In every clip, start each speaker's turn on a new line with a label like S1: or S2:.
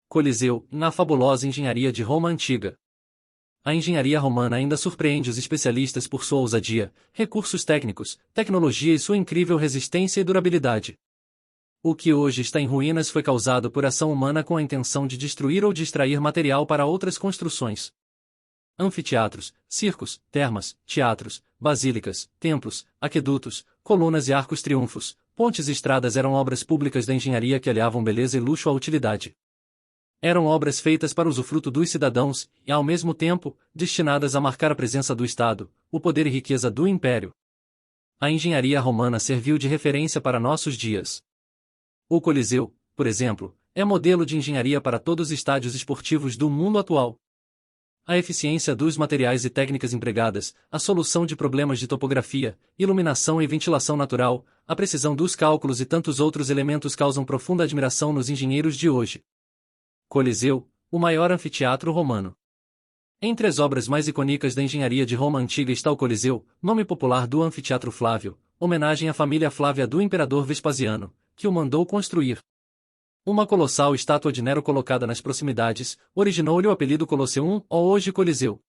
S1: Coliseu, na fabulosa engenharia de Roma antiga. A engenharia romana ainda surpreende os especialistas por sua ousadia, recursos técnicos, tecnologia e sua incrível resistência e durabilidade. O que hoje está em ruínas foi causado por ação humana com a intenção de destruir ou de extrair material para outras construções. Anfiteatros, circos, termas, teatros, basílicas, templos, aquedutos, colunas e arcos triunfos, pontes e estradas eram obras públicas da engenharia que aliavam beleza e luxo à utilidade. Eram obras feitas para usufruto dos cidadãos e, ao mesmo tempo, destinadas a marcar a presença do Estado, o poder e riqueza do Império. A engenharia romana serviu de referência para nossos dias. O Coliseu, por exemplo, é modelo de engenharia para todos os estádios esportivos do mundo atual. A eficiência dos materiais e técnicas empregadas, a solução de problemas de topografia, iluminação e ventilação natural, a precisão dos cálculos e tantos outros elementos causam profunda admiração nos engenheiros de hoje. Coliseu, o maior anfiteatro romano. Entre as obras mais icônicas da engenharia de Roma antiga está o Coliseu, nome popular do Anfiteatro Flávio, homenagem à família Flávia do imperador Vespasiano, que o mandou construir. Uma colossal estátua de Nero colocada nas proximidades, originou-lhe o apelido Colosseum, ou hoje Coliseu.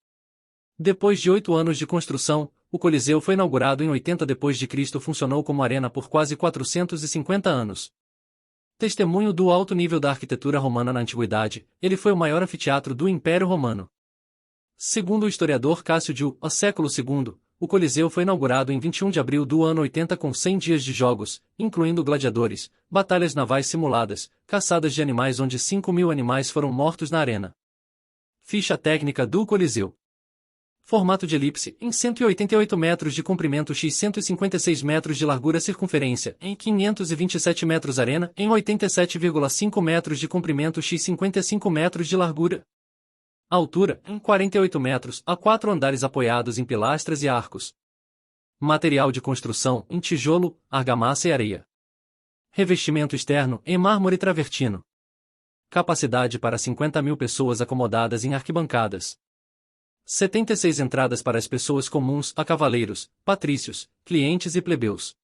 S1: Depois de 8 anos de construção, o Coliseu foi inaugurado em 80 d.C. Funcionou como arena por quase 450 anos. Testemunho do alto nível da arquitetura romana na antiguidade, ele foi o maior anfiteatro do Império Romano. Segundo o historiador Cássio o século II, o Coliseu foi inaugurado em 21 de abril do ano 80 com 100 dias de jogos, incluindo gladiadores, batalhas navais simuladas, caçadas de animais onde 5.000 animais foram mortos na arena. Ficha técnica do Coliseu. Formato de elipse, em 188 metros de comprimento x 156 metros de largura circunferência, em 527 metros arena, em 87,5 metros de comprimento x 55 metros de largura. Altura, em 48 metros, a 4 andares apoiados em pilastras e arcos. Material de construção, em tijolo, argamassa e areia. Revestimento externo, em mármore travertino. Capacidade para 50.000 pessoas acomodadas em arquibancadas. 76 entradas para as pessoas comuns, a cavaleiros, patrícios, clientes e plebeus.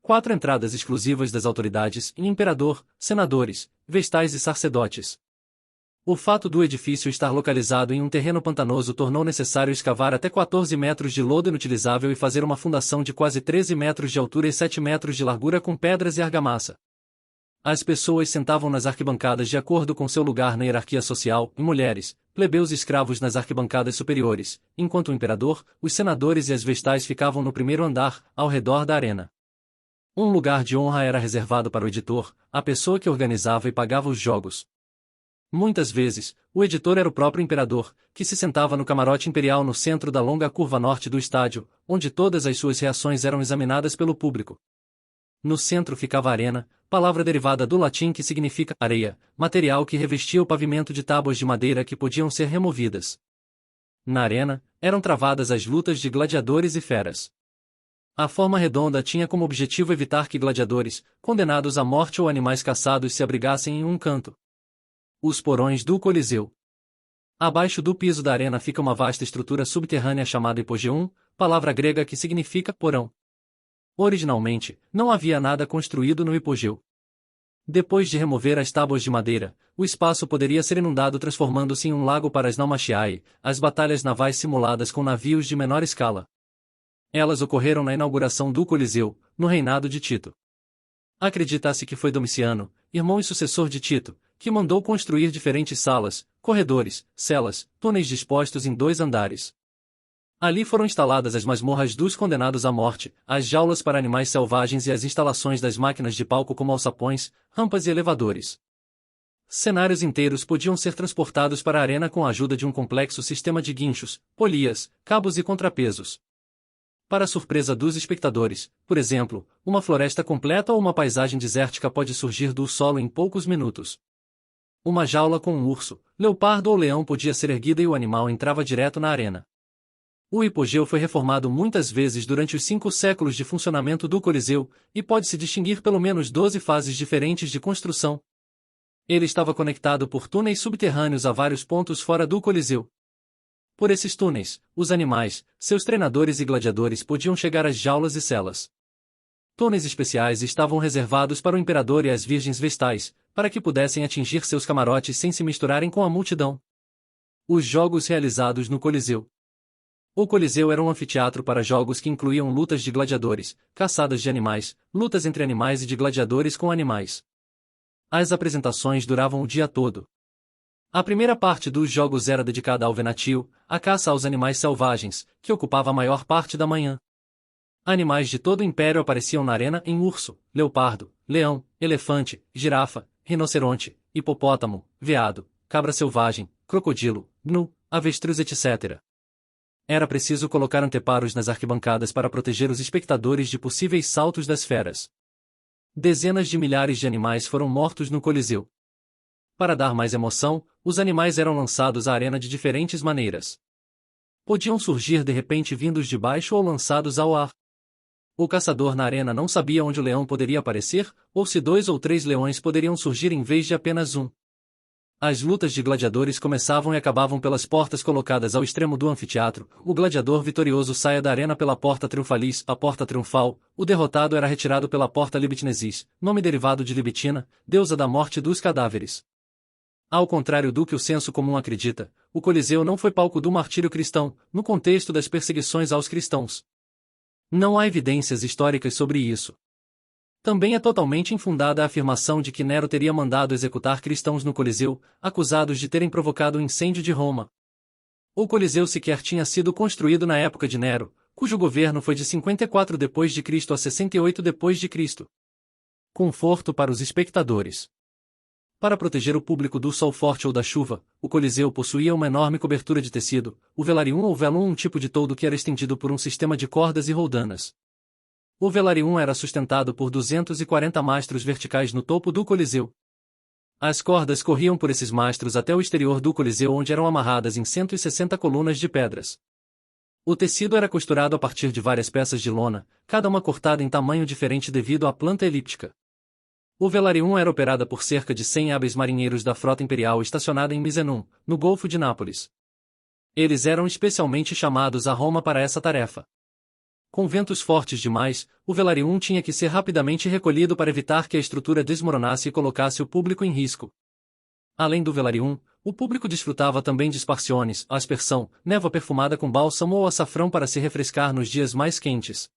S1: 4 entradas exclusivas das autoridades, imperador, senadores, vestais e sacerdotes. O fato do edifício estar localizado em um terreno pantanoso tornou necessário escavar até 14 metros de lodo inutilizável e fazer uma fundação de quase 13 metros de altura e 7 metros de largura com pedras e argamassa. As pessoas sentavam nas arquibancadas de acordo com seu lugar na hierarquia social, e mulheres, plebeus e escravos nas arquibancadas superiores, enquanto o imperador, os senadores e as vestais ficavam no primeiro andar, ao redor da arena. Um lugar de honra era reservado para o editor, a pessoa que organizava e pagava os jogos. Muitas vezes, o editor era o próprio imperador, que se sentava no camarote imperial no centro da longa curva norte do estádio, onde todas as suas reações eram examinadas pelo público. No centro ficava a arena, palavra derivada do latim que significa areia, material que revestia o pavimento de tábuas de madeira que podiam ser removidas. Na arena, eram travadas as lutas de gladiadores e feras. A forma redonda tinha como objetivo evitar que gladiadores, condenados à morte ou animais caçados se abrigassem em um canto. Os porões do Coliseu. Abaixo do piso da arena fica uma vasta estrutura subterrânea chamada hipogéum, palavra grega que significa porão. Originalmente, não havia nada construído no hipogeu. Depois de remover as tábuas de madeira, o espaço poderia ser inundado transformando-se em um lago para as naumachiae, as batalhas navais simuladas com navios de menor escala. Elas ocorreram na inauguração do Coliseu, no reinado de Tito. Acredita-se que foi Domiciano, irmão e sucessor de Tito, que mandou construir diferentes salas, corredores, celas, túneis dispostos em 2 andares. Ali foram instaladas as masmorras dos condenados à morte, as jaulas para animais selvagens e as instalações das máquinas de palco como alçapões, rampas e elevadores. Cenários inteiros podiam ser transportados para a arena com a ajuda de um complexo sistema de guinchos, polias, cabos e contrapesos. Para a surpresa dos espectadores, por exemplo, uma floresta completa ou uma paisagem desértica pode surgir do solo em poucos minutos. Uma jaula com um urso, leopardo ou leão podia ser erguida e o animal entrava direto na arena. O hipogeu foi reformado muitas vezes durante os 5 séculos de funcionamento do Coliseu, e pode-se distinguir pelo menos 12 fases diferentes de construção. Ele estava conectado por túneis subterrâneos a vários pontos fora do Coliseu. Por esses túneis, os animais, seus treinadores e gladiadores podiam chegar às jaulas e celas. Túneis especiais estavam reservados para o imperador e as virgens vestais, para que pudessem atingir seus camarotes sem se misturarem com a multidão. Os jogos realizados no Coliseu. O Coliseu era um anfiteatro para jogos que incluíam lutas de gladiadores, caçadas de animais, lutas entre animais e de gladiadores com animais. As apresentações duravam o dia todo. A primeira parte dos jogos era dedicada ao venatio, a caça aos animais selvagens, que ocupava a maior parte da manhã. Animais de todo o império apareciam na arena em urso, leopardo, leão, elefante, girafa, rinoceronte, hipopótamo, veado, cabra selvagem, crocodilo, gnu, avestruz etc. Era preciso colocar anteparos nas arquibancadas para proteger os espectadores de possíveis saltos das feras. Dezenas de milhares de animais foram mortos no Coliseu. Para dar mais emoção, os animais eram lançados à arena de diferentes maneiras. Podiam surgir de repente vindos de baixo ou lançados ao ar. O caçador na arena não sabia onde o leão poderia aparecer, ou se 2 ou 3 leões poderiam surgir em vez de apenas um. As lutas de gladiadores começavam e acabavam pelas portas colocadas ao extremo do anfiteatro. O gladiador vitorioso saía da arena pela porta triunfalis, a porta triunfal. O derrotado era retirado pela porta libitinesis, nome derivado de Libitina, deusa da morte dos cadáveres. Ao contrário do que o senso comum acredita, o Coliseu não foi palco do martírio cristão, no contexto das perseguições aos cristãos. Não há evidências históricas sobre isso. Também é totalmente infundada a afirmação de que Nero teria mandado executar cristãos no Coliseu, acusados de terem provocado o incêndio de Roma. O Coliseu sequer tinha sido construído na época de Nero, cujo governo foi de 54 d.C. a 68 d.C. Conforto para os espectadores. Para proteger o público do sol forte ou da chuva, o Coliseu possuía uma enorme cobertura de tecido, o velarium ou velum, um tipo de toldo que era estendido por um sistema de cordas e roldanas. O velarium era sustentado por 240 mastros verticais no topo do Coliseu. As cordas corriam por esses mastros até o exterior do Coliseu, onde eram amarradas em 160 colunas de pedras. O tecido era costurado a partir de várias peças de lona, cada uma cortada em tamanho diferente devido à planta elíptica. O velarium era operada por cerca de 100 hábeis marinheiros da frota imperial estacionada em Misenum, no Golfo de Nápoles. Eles eram especialmente chamados a Roma para essa tarefa. Com ventos fortes demais, o velarium tinha que ser rapidamente recolhido para evitar que a estrutura desmoronasse e colocasse o público em risco. Além do velarium, o público desfrutava também de esparciones, aspersão, névoa perfumada com bálsamo ou açafrão para se refrescar nos dias mais quentes.